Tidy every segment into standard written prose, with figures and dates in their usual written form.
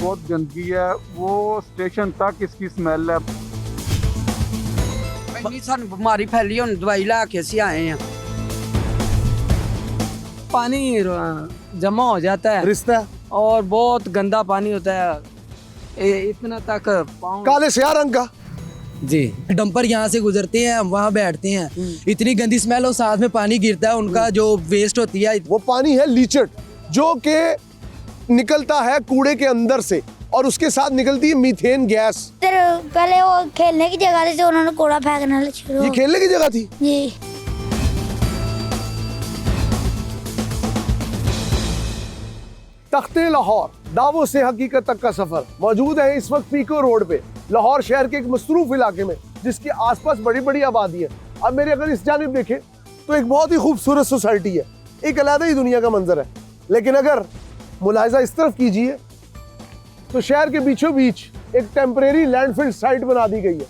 बहुत गंदगी है, वो स्टेशन तक इसकी स्मेल है। ਇੰਨੀ ਸਾਨੂੰ ਬਿਮਾਰੀ फैली ਹੁਣ दवाई ला के ਅਸੀਂ आए हैं। पानी जमा हो जाता है रिश्ता और बहुत गंदा पानी होता है, इतना तक पाँव। काले स्याह रंग का जी डंपर यहाँ से गुजरते हैं, हम वहाँ बैठते हैं, इतनी गंदी स्मेल और साथ में पानी गिरता है, उनका जो वेस्ट होती है वो पानी है लीचट जो कि निकलता है कूड़े के अंदर से और उसके साथ निकलती है मीथेन गैस। फिर पहले वो खेलने की जगह थी, उन्होंने कूड़ा फेंकना शुरू। ये खेलने की जगह थी। जी तख्ते लाहौर, दावों से हकीकत तक का सफर मौजूद है इस वक्त पीको रोड पे, लाहौर शहर के एक मसरूफ इलाके में जिसके आसपास बड़ी बड़ी आबादी है। अब मेरे अगर इस जानिब देखें तो एक बहुत ही खूबसूरत सोसाइटी है, एक अलग ही दुनिया का मंजर है। लेकिन अगर मुलाहिजा इस तरफ कीजिए तो शहर के बीचों बीच एक टेम्परेरी लैंडफिल साइट बना दी गई है।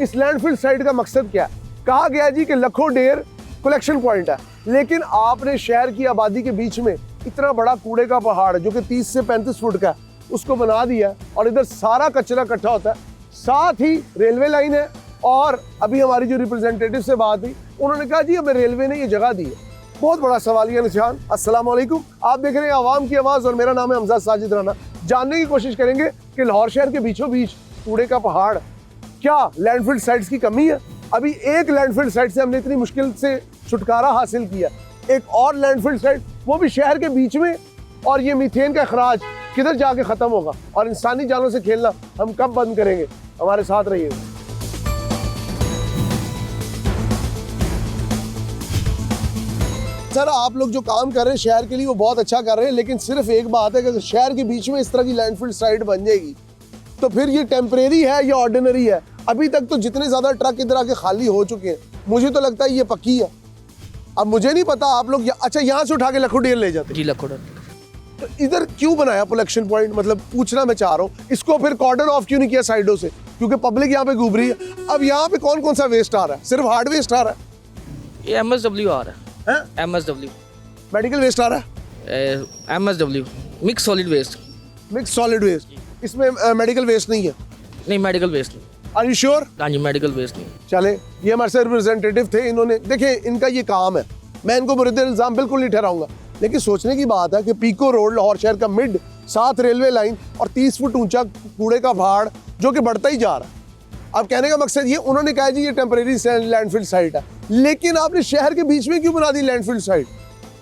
इस लैंडफिल साइट का मकसद क्या है? कहा गया जी कि लाखों ढेर कलेक्शन पॉइंट है, लेकिन आपने शहर की आबादी के बीच में इतना बड़ा कूड़े का पहाड़ जो कि 30 से 35 फुट का है उसको बना दिया और इधर सारा कचरा इकट्ठा होता है। साथ ही रेलवे लाइन है और अभी हमारी जो रिप्रेजेंटेटिव से बात हुई उन्होंने कहा जी हमें रेलवे ने ये जगह दी है। बहुत बड़ा सवालिया निशान। अस्सलाम वालेकुम, आप देख रहे हैं आवाम की आवाज़ और मेरा नाम है हमजा साजिद राना। जानने की कोशिश करेंगे कि लाहौर शहर के बीचों बीच कूड़े का पहाड़, क्या लैंडफिल साइट्स की कमी है? अभी एक लैंडफिल साइट से हमने इतनी मुश्किल से छुटकारा हासिल किया, एक और लैंडफिल साइट वो भी शहर के बीच में, और ये मीथेन का अखराज किधर जाके ख़त्म होगा और इंसानी जानों से खेलना हम कब बंद करेंगे? हमारे साथ रहिएगा। सर आप लोग जो काम कर रहे हैं शहर के लिए वो बहुत अच्छा कर रहे हैं, लेकिन सिर्फ एक बात है कि अगर शहर के बीच में इस तरह की लैंडफिल साइट बन जाएगी तो फिर ये टेम्परेरी है या ऑर्डिनरी है? अभी तक तो जितने ज़्यादा ट्रक इधर आके खाली हो चुके हैं, मुझे तो लगता है ये पक्की है। अब मुझे नहीं पता आप लोग अच्छा यहाँ से उठा के लखों ढेर ले जाते? जी लखोड़ा। तो इधर क्यों बनाया कलेक्शन पॉइंट? मतलब पूछना मैं चाह रहा हूँ, इसको फिर कॉर्डन ऑफ क्यों नहीं किया साइडों से? क्योंकि पब्लिक यहाँ पे घूम रही है। अब यहाँ पे कौन कौन सा वेस्ट आ रहा है? सिर्फ हार्ड वेस्ट आ रहा है? ये MSW आ रहा है, MSW, मेडिकल वेस्ट आ रहा है? MSW mix solid waste. Mix solid waste, इसमें मेडिकल वेस्ट नहीं है? नहीं मेडिकल वेस्ट नहीं। Are you sure? हाँ जी मेडिकल वेस्ट नहीं। चले, ये हमारे से रिप्रेजेंटेटिव थे, इन्होंने देखिए इनका ये काम है, मैं इनको मुर्दे इल्ज़ाम बिल्कुल नहीं ठहराऊंगा, लेकिन सोचने की बात है कि पीको रोड लाहौर शहर का मिड, साथ रेलवे लाइन और 30 फुट ऊंचा कूड़े का पहाड़ जो कि बढ़ता ही जा रहा है। अब कहने का मकसद ये, उन्होंने कहा जी ये टेम्परेरी लैंडफिल साइट है, लेकिन आपने शहर के बीच में क्यों बना दी landfill site?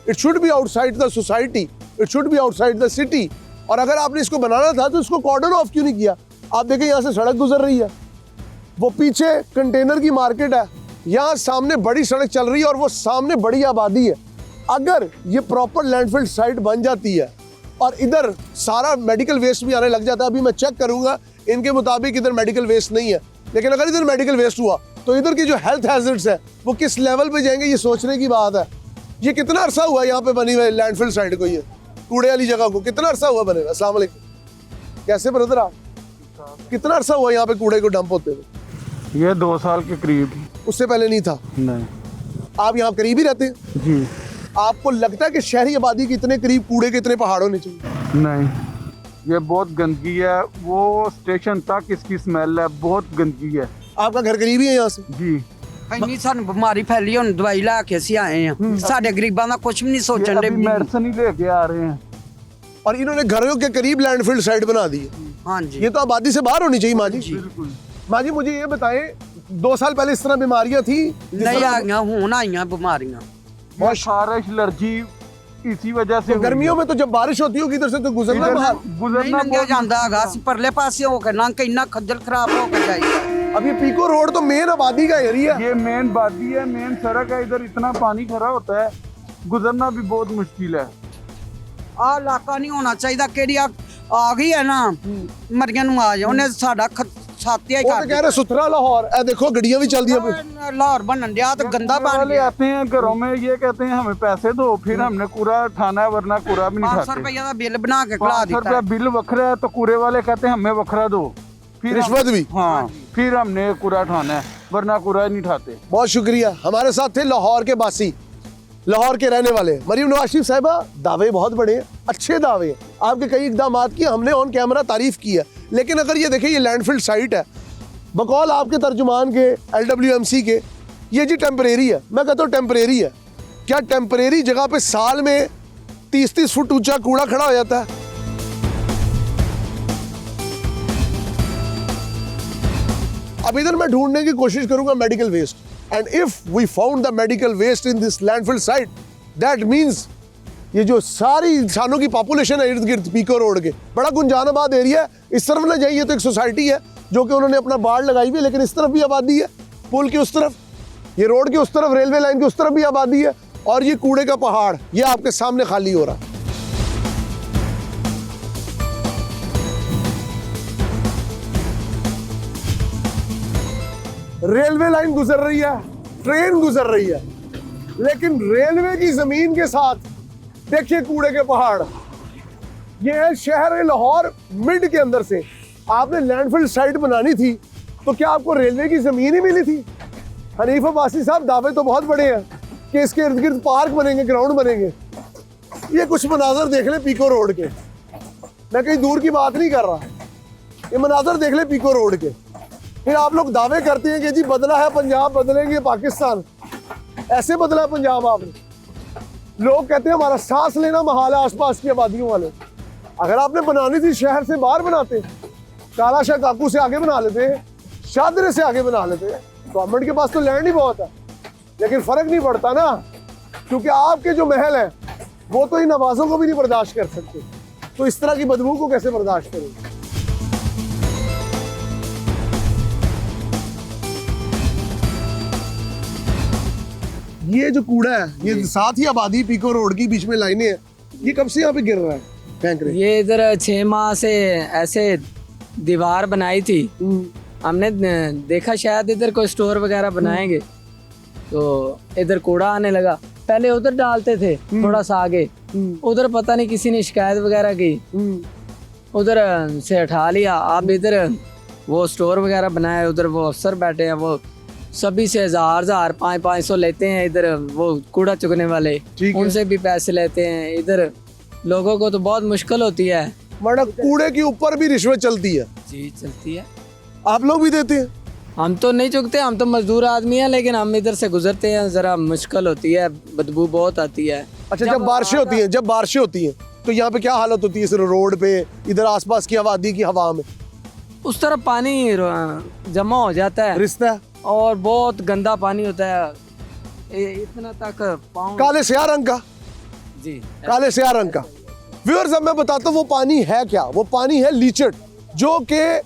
It should be outside the society, it should be outside the city. और अगर आपने इसको बनाना था तो इसको कॉर्डन ऑफ क्यों नहीं किया? आप देखें यहाँ से सड़क गुजर रही है, वो पीछे कंटेनर की मार्केट है, यहाँ सामने बड़ी सड़क चल रही है और वो सामने बड़ी आबादी है। अगर ये प्रॉपर लैंडफिल साइट बन जाती है और इधर सारा मेडिकल वेस्ट भी आने लग जाता है, अभी मैं चेक करूंगा इनके मुताबिक इधर मेडिकल वेस्ट नहीं है, लेकिन अगर इधर मेडिकल वेस्ट हुआ तो इधर की जो हेल्थ हैजर्ड्स है वो किस लेवल पे जाएंगे, ये सोचने की बात है। ये कितना अरसा हुआ यहाँ पे बनी हुई लैंडफिल साइट को, ये कूड़े वाली जगह को कितना अरसा हुआ बने? अस्सलाम वालेकुम, कैसे ब्रदर आप, कितना अरसा हुआ यहाँ पे कूड़े को डंप होते हुए? ये 2 साल के करीब। उससे पहले नहीं था? नहीं। आप यहाँ करीब ही रहते हैं? जी। आपको लगता है कि शहरी आबादी के इतने करीब कूड़े के इतने पहाड़ होने चाहिए? नहीं, ये बहुत गंदगी है, वो स्टेशन तक इसकी स्मेल है, बहुत गंदगी है। आपका घर करीब ही है यहाँ से? जी। ਇੰਨੀ ਸਾਨੂੰ ਬਿਮਾਰੀ फैली ਹੁਣ दवाई ला के ਅਸੀਂ आए हैं। ਸਾਡੇ ਗਰੀਬਾਂ ਦਾ ਕੁਝ ਵੀ ਨਹੀਂ ਸੋਚਣ ਦੇ। मेडिसिन ही लेके आ रहे हैं। और इन्होंने घरों के करीब लैंडफिल साइट बना दी है। हाँ जी, ये तो आबादी से बाहर होनी चाहिए। माँ जी, बिल्कुल। माँ जी मुझे ये बताएं, 2 साल पहले इस तरह बीमारियां थी? नहीं आईਆਂ ਹੁਣ आईਆਂ बीमारियां। बहुत खारिश, एलर्जी, इसी वजह से। तो गर्मियों में तो जब बारिश होती होगी इधर से तो गुजरना बाहर, ਨਹੀਂ गुजरना ਲੰਘਿਆ ਜਾਂਦਾ ਹੈਗਾ, ਅਸੀਂ ਪਰਲੇ ਪਾਸੇ ਹੋ ਕੇ ਲੰਘ ਕੇ ਇੰਨਾ ਖੱਜਲ ਖਰਾਬ ਹੋ ਕੇ ਜਾਈਦਾ। अब ये पीको रोड तो मेन आबादी का एरिया है। ये मेन बादी है, मेन सड़क है, इधर इतना पानी खड़ा होता है, गुजरना भी बहुत मुश्किल है। ਆ ਇਲਾਕਾ ਨਹੀਂ ਹੋਣਾ ਚਾਹੀਦਾ। ਕਿਹੜੀ ਆ ਗਈ ਹੈ ਨਾ ਮਰੀਆਂ ਨੂੰ ਆ ਜਾ, ਉਹਨੇ ਸਾਡਾ ਛਾਤਿਆ ਹੀ वो ਕਰ तो कह रहे सुथरा लाहौर, ए देखो गड्डियां भी चल दी हैं। ਦਿੱਤਾ। ਲਾਹੌਰ ਬਣਨ ਡਿਆ ਤੇ गंदा बन वाले गया। आते हैं घरों में, ये कहते हैं हमें पैसे दो, फिर हमने कूड़ा उठाना है, वरना कूड़ा भी नहीं 500 उठाते। रुपया ਦਾ ਬਿੱਲ ਬਣਾ ਕੇ ਖਲਾ 500 ਦਿੱਤਾ। रुपया बिल वखरा है तो कूड़े वाले कहते हैं हमें वखरा दो, फिर रिश्वत भी? हाँ, फिर हमने कूड़ा उठाना है, वरना कूड़ा नहीं उठाते। बहुत शुक्रिया। हमारे साथ थे लाहौर के बासी लाहौर के रहने वाले मरीम नवाज शरीफ साहिबा, दावे बहुत बड़े हैं, अच्छे दावे हैं, आपके कई इकदाम की हमने ऑन कैमरा तारीफ की है, लेकिन अगर ये देखें ये लैंडफिल साइट है, बकौल आपके तर्जुमान के LWMC के, ये जी टेम्परेरी है। मैं कहता हूँ टेम्परेरी है। क्या टेम्परेरी जगह पे साल में 30-30 फुट ऊंचा कूड़ा खड़ा हो जाता है? अब इधर मैं ढूंढने की कोशिश करूंगा medical waste, and if we found the medical waste in this landfill site, that means ये जो सारी इंसानों की पॉपुलेशन है इर्द गिर्द पीको रोड के, बड़ा गुंजानाबाद एरिया है। इस तरफ ना जाइए तो एक सोसाइटी है जो कि उन्होंने अपना बाड़ लगाई हुई है, लेकिन इस तरफ भी आबादी है, पुल की उस तरफ, ये रोड के उस तरफ, रेलवे लाइन के उस तरफ भी आबादी है, और ये कूड़े का पहाड़ ये आपके सामने खाली हो रहा है। रेलवे लाइन गुजर रही है, ट्रेन गुजर रही है, लेकिन रेलवे की जमीन के साथ देखिए कूड़े के पहाड़। ये है शहर लाहौर मिड के अंदर से। आपने लैंडफिल साइट बनानी थी तो क्या आपको रेलवे की जमीन ही मिली थी? हनीफ अब्बासी साहब, दावे तो बहुत बड़े हैं कि इसके इर्द गिर्द पार्क बनेंगे, ग्राउंड बनेंगे। ये कुछ मनाजर देख ले पीको रोड के, मैं कहीं दूर की बात नहीं कर रहा, ये मनाजर देख ले पीको रोड के। फिर आप लोग दावे करते हैं कि जी बदला है पंजाब, बदलेंगे पाकिस्तान। ऐसे बदला है पंजाब आपने। लोग कहते हैं हमारा सांस लेना महाल है आसपास की आबादियों वाले। अगर आपने बनानी थी शहर से बाहर बनाते, काला शाह काकू से आगे बना लेते, शादरे से आगे बना लेते। गवर्नमेंट के पास तो लैंड ही बहुत है, लेकिन फर्क नहीं पड़ता ना, क्योंकि आपके जो महल है वो तो इन नवाजों को भी नहीं बर्दाश्त कर सकते, तो इस तरह की बदबू को कैसे बर्दाश्त करेंगे? ये जो कूड़ा है, ये साथ ही आबादी पीको रोड की बीच में लाइनें हैं, ये कब से यहाँ पे गिर रहा है? फेंक रहे ये इधर 6 माह से ऐसे दीवार बनाई थी, हमने देखा शायद इधर कोई स्टोर वगैरह बनाएंगे, तो इधर कूड़ा आने लगा। पहले उधर डालते थे थोड़ा सा आगे, उधर पता नहीं किसी ने शिकायत वगैरह की, उधर से हटा लिया। अब इधर वो स्टोर वगैरह बनाया, उधर वो अफसर बैठे हैं, वो सभी से 1000 500 लेते हैं। इधर वो कूड़ा चुगने वाले, उनसे भी पैसे लेते हैं। इधर लोगों को तो बहुत मुश्किल होती है। मतलब कूड़े के ऊपर भी रिश्वत चलती है? जी चलती है। आप लोग भी देते हैं? हम तो नहीं चुगते, हम तो मजदूर आदमी हैं, लेकिन हम इधर से गुजरते हैं, जरा मुश्किल होती है, बदबू बहुत आती है। अच्छा, जब बारिशें होती हैं, जब बारिशें होती हैं तो यहाँ पे क्या हालत होती है? सिर्फ रोड पे, इधर आसपास की आबादी की हवा में उस तरफ पानी जमा हो जाता है, रिश्ता है, और बहुत गंदा पानी होता है, इतना तक पाँव। काले स्याह रंग का, जी काले स्याह रंग का। व्यूअर्स, अब मैं बताता हूँ वो पानी है क्या। वो पानी है लीचड, जो कि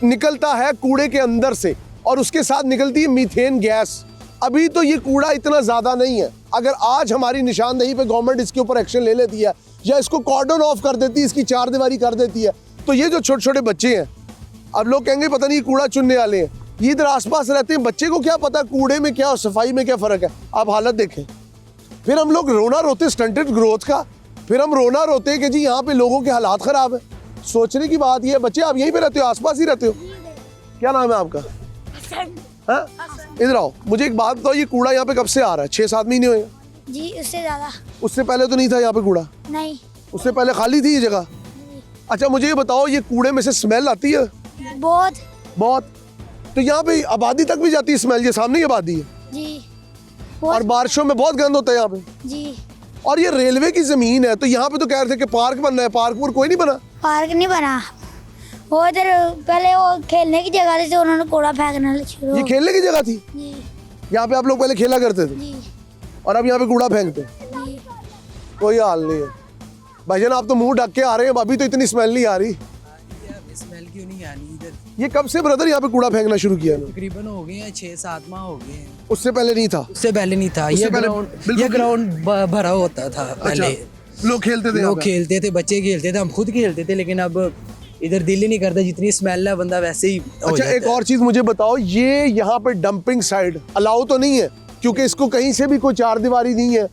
निकलता है कूड़े के अंदर से, और उसके साथ निकलती है मीथेन गैस। अभी तो ये कूड़ा इतना ज़्यादा नहीं है। अगर आज हमारी निशानदेही पे गवर्नमेंट इसके ऊपर एक्शन ले लेती है, या इसको कॉर्डन ऑफ कर देती है, इसकी चारदीवारी कर देती है, तो ये जो छोटे छोटे बच्चे हैं, अब लोग कहेंगे पता नहीं कूड़ा चुनने वाले हैं, ये इधर आसपास रहते हैं, बच्चे को क्या पता कूड़े में क्या और सफाई में क्या फ़र्क है। आप हालत देखें। फिर हम लोग रोना रोते स्टंटेड ग्रोथ का, फिर हम रोना रोते कि जी यहाँ पे लोगों के हालात ख़राब है। सोचने की बात यह है, बच्चे आप यहीं पे रहते हो, आसपास ही रहते हो? क्या नाम है आपका? हाँ, इधर आओ, मुझे एक बात बताओ, ये कूड़ा यहाँ पे कब से आ रहा है? 6-7 महीने हुए? जी उससे ज़्यादा उससे पहले तो नहीं था यहाँ पे कूड़ा? नहीं। उससे पहले खाली थी ये जगह? अच्छा, मुझे ये बताओ, ये कूड़े में से स्मेल आती है? बहुत। बहुत। तो यहाँ पे आबादी तक भी जाती है स्मेल? ये सामने ही आबादी है जी। और बारिशों में बहुत गंद होता है यहाँ पे। जी। और ये रेलवे की जमीन है, तो यहाँ पे तो कह रहे थे कि पार्क बनना है, पार्क पूर कोई नहीं बना? पार्क नहीं बना, वो इधर पहले वो खेलने की जगह थी, तो उन्होंने कूड़ा फेंकना शुरू। ये खेलने की जगह थी? जी। यहाँ पे आप लोग पहले खेला करते थे? जी। और अब यहाँ पे कूड़ा फेंकते? जी। कोई हाल नहीं है। भाईजान, आप तो मुंह ढक के आ रहे हैं, अभी तो इतनी स्मेल नहीं आ रही। स्मेल क्यों नहीं आनी इधर? ये कब से ब्रदर यहाँ पे कूड़ा फेंकना शुरू किया? तकरीबन हो गए हैं 6-7 माह हो गए हैं। उससे पहले नहीं था? उससे पहले नहीं था। ये ग्राउंड भरा होता था पहले। लोग खेलते थे? लोग खेलते थे, बच्चे खेलते थे, हम खुद खेलते थे, लेकिन अब इधर दिल ही नहीं करता, जितनी स्मेल है बंदा वैसे ही हो अच्छा, जाता एक और चीज मुझे बताओ, ये यहाँ पे डंपिंग साइड अलाउ तो नहीं है, क्योंकि इसको कहीं से भी कोई चार दीवारी नहीं है।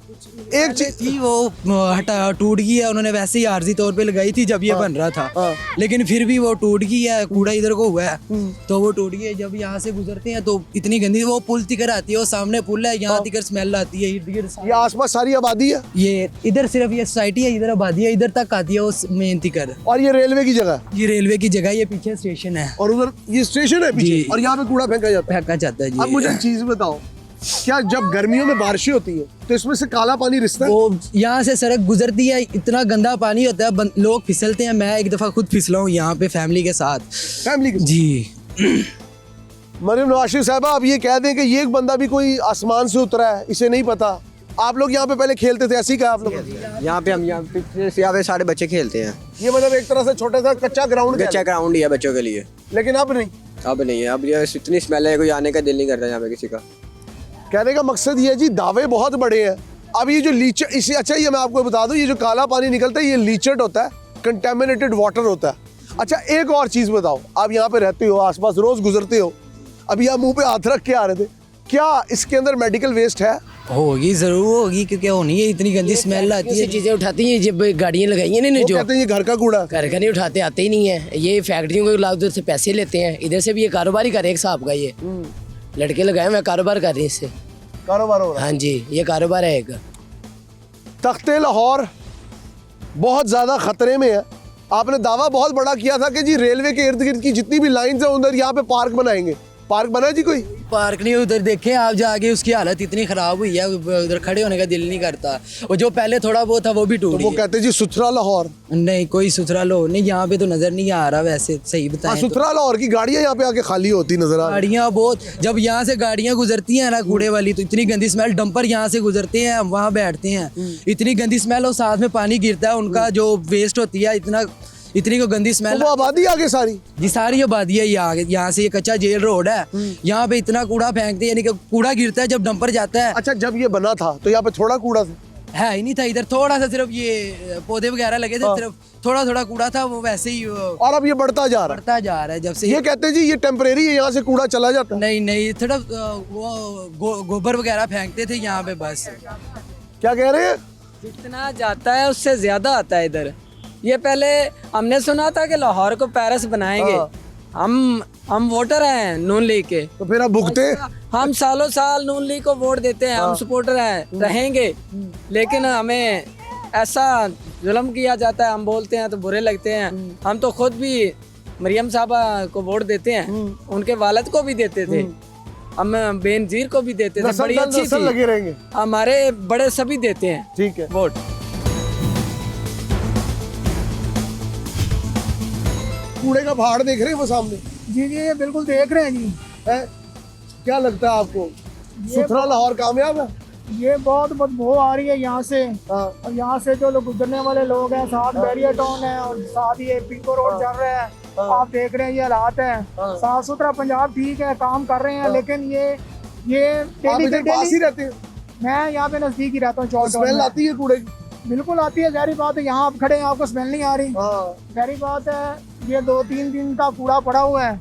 एक चीज थी वो हटा टूट गई है, उन्होंने वैसे ही आर्जी तौर पे लगाई थी जब ये बन रहा था, लेकिन फिर भी वो टूट गई है, कूड़ा इधर को हुआ है तो वो टूट गई है। जब यहाँ से गुजरते हैं तो इतनी गंदी वो पुल तिकर आती है, वो सामने पुल है, यहाँ तिकर स्मेल आती है। इर्द गिर्द ये आसपास सारी आबादी है, ये इधर सिर्फ ये सोसाइटी है, इधर आबादी है, इधर तक आती है वो मेन तिकर। और ये रेलवे की जगह है। ये रेलवे की जगह, ये पीछे स्टेशन है और उधर ये स्टेशन है पीछे, जी। और यहाँ पे कूड़ा फेंका जाता है। फेंका जाता है जी। अब मुझे एक चीज बताओ, क्या जब गर्मियों में बारिशें होती है तो इसमें से काला पानी रिसता है? वो यहाँ से सड़क गुजरती है, इतना गंदा पानी होता है, लोग फिसलते हैं। मैं एक दफा खुद फिसला हूँ यहाँ पे फैमिली के साथ। फैमिली के जी। मरियम नवाज साहबा, आप ये कह दें कि ये एक बंदा भी कोई आसमान से उतरा है, इसे नहीं पता। आप लोग यहाँ पे पहले खेलते थे, ऐसे ही कहा आप लोग? यहाँ पे हम यहाँ पे यहाँ पे सारे बच्चे खेलते हैं। ये मतलब एक तरह से छोटा सा कच्चा ग्राउंड कच्चा ग्राउंड ही है बच्चों के लिए, लेकिन अब नहीं। अब नहीं है। अब ये इतनी स्मेल है, कोई आने का दिल नहीं करता यहाँ पे किसी का। कहने का मकसद ये है जी, दावे बहुत बड़े हैं। अब ये जो लीचर इसे, अच्छा ये मैं आपको बता दूं, ये जो काला पानी निकलता है ये लीचर्ड होता है, कंटेमिनेटेड वाटर होता है। अच्छा एक और चीज़ बताओ, आप यहाँ पे रहते हो, आसपास रोज गुजरते हो, अभी आप मुंह पे हाथ रख के आ रहे थे, क्या इसके अंदर मेडिकल वेस्ट है? होगी, जरूर होगी, क्योंकि होनी है, इतनी गंदी स्मेल आती है। चीजें उठाती हैं, जब गाड़ियां लगाई हैं ना वो जो कहते हैं ये घर का कूड़ा। घर का नहीं उठाते, आते ही नहीं है। ये फैक्ट्रियों को लाख उधर से पैसे लेते हैं, इधर से भी ये कारोबार ही करे एक हिसाब का। ये लड़के लगाए हुए कारोबार कर रहे हैं इससे। कारोबार हो रहा है। हाँ जी, ये कारोबार है एक। तख्ते लाहौर बहुत ज़्यादा खतरे में है। आपने दावा बहुत बड़ा किया था कि जी रेलवे के इर्द गिर्द की जितनी भी लाइन्स हैं उधर यहाँ पे पार्क बनाएंगे। पार्क बना है जी कोई? पार्क नहीं, उधर देखे आप जाके, उसकी हालत इतनी खराब हुई है, उधर खड़े होने का दिल नहीं करता। और जो पहले थोड़ा बहुत था वो भी टूट तो वो गया। कहते हैं जी सुथरा लाहौर। नहीं, कोई सुथरा लो नहीं, यहाँ पे तो नजर नहीं आ रहा वैसे, सही हाँ, बताएं तो। सुथरा लाहौर की गाड़ियाँ यहाँ पे आके खाली होती नजर आ रही। गाड़ियाँ बहुत, जब यहाँ से गाड़ियाँ गुजरती हैं ना कूड़े वाली, तो इतनी गंदी स्मेल। डंपर यहाँ से गुजरते हैं, हम वहाँ बैठते हैं, इतनी गंदी स्मेल, और साथ में पानी गिरता है, उनका जो वेस्ट होती है, इतनी को गंदी तो स्मेल। वो आबादी आगे सारी जी सारी आबादी है यहाँ से। ये कच्चा जेल रोड है, यहाँ पे इतना कूड़ा फेंकते हैं, यानी कि कूड़ा गिरता है जब डंपर जाता है। अच्छा जब ये बना था तो यहाँ पे थोड़ा कूड़ा था? है ही नहीं था इधर, थोड़ा सा सिर्फ ये पौधे वगैरह लगे थे, सिर्फ थोड़ा थोड़ा कूड़ा था, वो वैसे ही और अब ये बढ़ता जा रहा है। बढ़ता जा रहा है जब से। ये कहते हैं जी ये टेम्परेरी है, यहाँ से कूड़ा चला जाता है। नहीं, थोड़ा वो गोबर वगैरह फेंकते थे यहाँ पे बस। क्या कह रहे हैं? जितना जाता है उससे ज्यादा आता है इधर। ये पहले हमने सुना था कि लाहौर को पेरिस बनाएंगे। हम वोटर हैं नून लीग के, तो फिर आप भुगते? हम सालों साल नून लीग को वोट देते हैं, हम सपोर्टर हैं, रहेंगे। लेकिन हमें ऐसा जुल्म किया जाता है, हम बोलते हैं तो बुरे लगते हैं। हम तो खुद भी मरियम साहबा को वोट देते हैं, उनके वालिद को भी देते थे, हम बेनजीर को भी देते थे, बड़ी अच्छी थी, लगे रहेंगे। हमारे बड़े सभी देते हैं ठीक है। वोट। कूड़े का पहाड़ देख रहे हैं वो सामने? जी ये बिल्कुल देख रहे हैं जी। है? क्या लगता है आपको, सुथरा लाहौर कामयाब है? ये बहुत बदबू आ रही है यहाँ से। हाँ। और यहाँ से जो लोग गुजरने वाले लोग हैं, साथ बैरियर टाउन है और साथ ये पीको रोड चल रहा है, आप देख रहे हैं ये हालात है। साफ सुथरा पंजाब ठीक है, काम कर रहे हैं, लेकिन ये आप इधर पास ही रहते हैं? मैं यहाँ पे नजदीक ही रहता हूँ। चौक स्मेल आती है कूड़े की? बिल्कुल आती है, जारी बात है। यहाँ आप खड़े हैं, आपको स्मेल नहीं आ रही? हाँ। जारी बात है, ये 2-3 दिन का कूड़ा पड़ा हुआ है,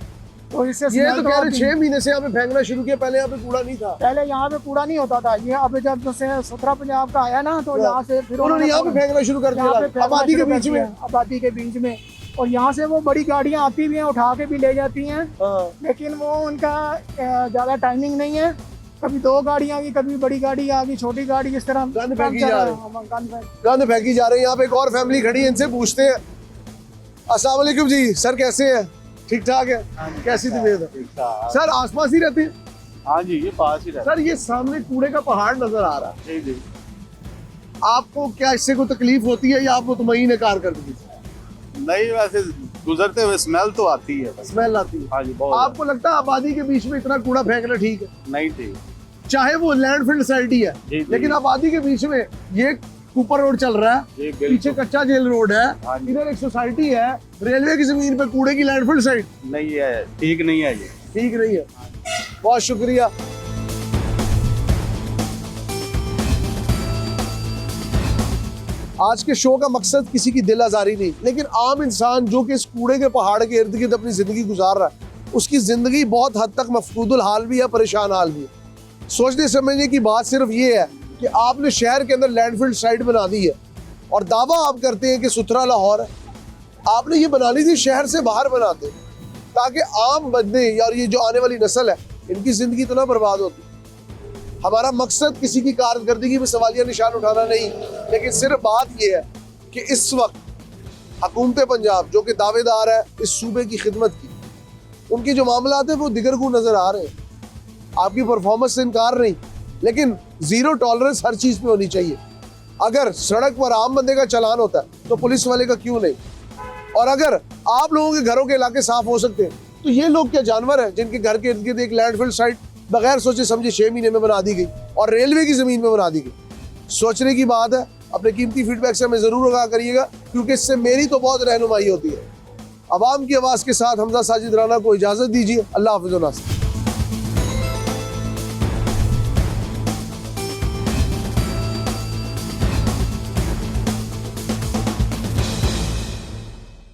तो इससे ये स्मेल तो कह रहे 6 महीने से यहाँ पे फेंकना शुरू किया, पहले यहाँ पे कूड़ा नहीं था। पहले यहाँ पे कूड़ा नहीं होता था। ये अब जब से सुथरा पंजाब का आया ना, तो यहाँ से फिर उन्होंने यहाँ पे फेंकना शुरू कर यहाँ पे दिया, फेंकना आबादी के शुरू कर बीच में। दिया, आबादी के बीच में। और यहाँ से वो बड़ी गाड़ियाँ आती भी हैं, उठा के भी ले जाती हैं, लेकिन वो उनका ज़्यादा टाइमिंग नहीं है। कभी 2 गाड़ियाँ आ गई, कभी बड़ी गाड़ी आ गई, छोटी गाड़ी, इस तरह गंद फेंकी जा रहे हैं। गंद गंद फेंकी जा रहे हैं। यहाँ पे एक और फैमिली खड़ी है, इनसे पूछते हैं। अस्सलाम वालेकुम जी, सर कैसे हैं? ठीक ठाक है? कैसी तबीयत है? सर आसपास ही रहते हैं? हाँ जी, ये पास ही रहता सर ये सामने कूड़े का पहाड़ नजर आ रहा है, है जी। आपको क्या इससे कोई तकलीफ होती है या आप मुतमईन है कारकर्दगी से? नहीं, वैसे गुजरते हुए स्मेल तो आती है बस। स्मेल आती है? हाँ जी, बहुत। आपको लगता है आबादी के बीच में इतना कूड़ा फेंकना ठीक है? नहीं थी, चाहे वो लैंडफिल सोसाइटी है, जी, जी। लेकिन आबादी के बीच में ये कूपर रोड चल रहा है, जी, बिल्कुल। पीछे कच्चा जेल रोड है, हाँ जी। इधर एक सोसाइटी है, रेलवे की जमीन पे कूड़े की लैंडफिल साइड। नहीं है, ठीक नहीं है ये। ठीक नहीं है। बहुत शुक्रिया। आज के शो का मकसद किसी की दिल आजारी नहीं, लेकिन आम इंसान जो कि इस कूड़े के पहाड़ के इर्द गिर्द अपनी जिंदगी गुजार रहा है, उसकी जिंदगी बहुत हद तक मफकूदुल हाल भी है, परेशान हाल भी है। सोचने समझने की बात सिर्फ ये है कि आपने शहर के अंदर लैंडफिल साइट बना दी है और दावा आप करते हैं कि सुथरा लाहौर है। आपने ये बनानी थी शहर से बाहर बनाते, ताकि आम बंदे और ये जो आने वाली नस्ल है इनकी ज़िंदगी तो ना बर्बाद होती। हमारा मकसद किसी की कारकर्दगी में सवालिया निशान उठाना नहीं, लेकिन सिर्फ बात ये है कि इस वक्त हुकूमत पंजाब जो कि दावेदार है इस सूबे की खिदमत की, उनके जो मामला है वो दिगर को नज़र आ रहे हैं। आपकी परफॉर्मेंस से इनकार नहीं, लेकिन ज़ीरो टॉलरेंस हर चीज़ पे होनी चाहिए। अगर सड़क पर आम बंदे का चालान होता है तो पुलिस वाले का क्यों नहीं? और अगर आप लोगों के घरों के इलाके साफ हो सकते हैं तो ये लोग क्या जानवर हैं जिनके घर के इर्द गिर्द एक लैंडफिल साइट बगैर सोचे समझे 6 महीने में बना दी गई और रेलवे की ज़मीन में बना दी गई? सोचने की बात है। अपने कीमती फीडबैक से हमें ज़रूर आगाह करिएगा, क्योंकि इससे मेरी तो बहुत रहनुमाई होती है। अवाम की आवाज़ के साथ हमजा साजिद राना को इजाज़त दीजिए। अल्लाह हाफ़िज़।